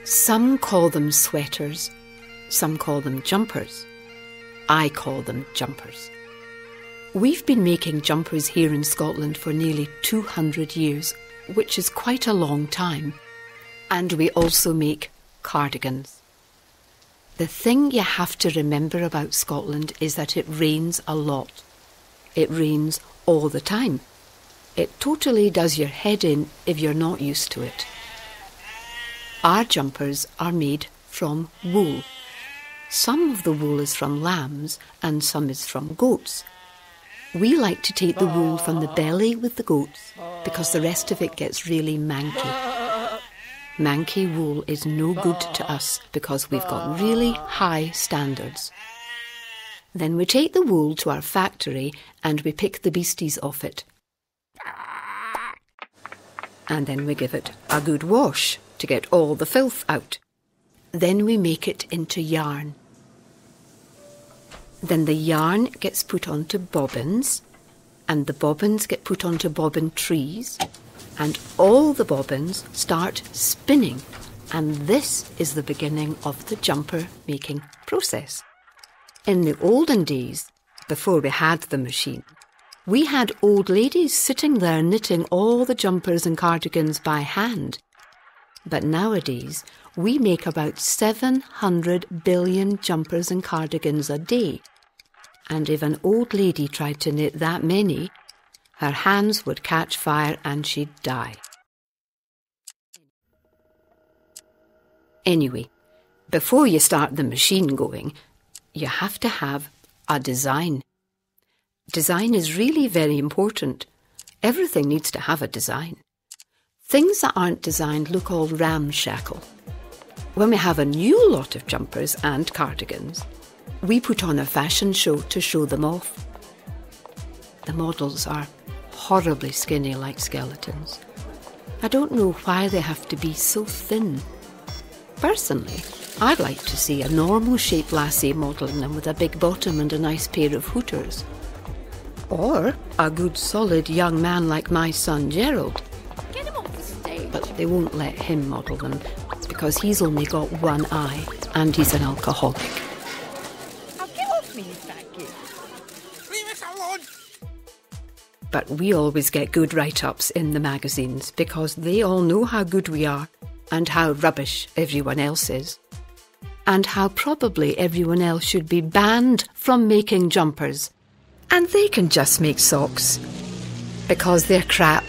Some call them sweaters, some call them jumpers. I call them jumpers. We've been making jumpers here in Scotland for nearly 200 years, which is quite a long time. And we also make cardigans. The thing you have to remember about Scotland is that it rains a lot. It rains all the time. It totally does your head in if you're not used to it. Our jumpers are made from wool. Some of the wool is from lambs and some is from goats. We like to take the wool from the belly with the goats because the rest of it gets really manky. Manky wool is no good to us because we've got really high standards. Then we take the wool to our factory and we pick the beasties off it. And then we give it a good wash to get all the filth out. Then we make it into yarn. Then the yarn gets put onto bobbins, and the bobbins get put onto bobbin trees, and all the bobbins start spinning. And this is the beginning of the jumper making process. In the olden days, before we had the machine, we had old ladies sitting there knitting all the jumpers and cardigans by hand. But nowadays, we make about 700 billion jumpers and cardigans a day. And if an old lady tried to knit that many, her hands would catch fire and she'd die. Anyway, before you start the machine going, you have to have a design. Design is really very important. Everything needs to have a design. Things that aren't designed look all ramshackle. When we have a new lot of jumpers and cardigans, we put on a fashion show to show them off. The models are horribly skinny like skeletons. I don't know why they have to be so thin. Personally, I'd like to see a normal-shaped lassie modelling them with a big bottom and a nice pair of hooters. Or a good solid young man like my son Gerald. Get him off the stage. But they won't let him model them because he's only got one eye and he's an alcoholic. Now get off me, you faggot. Leave us alone! But we always get good write-ups in the magazines because they all know how good we are and how rubbish everyone else is. And how probably everyone else should be banned from making jumpers. And they can just make socks because they're crap.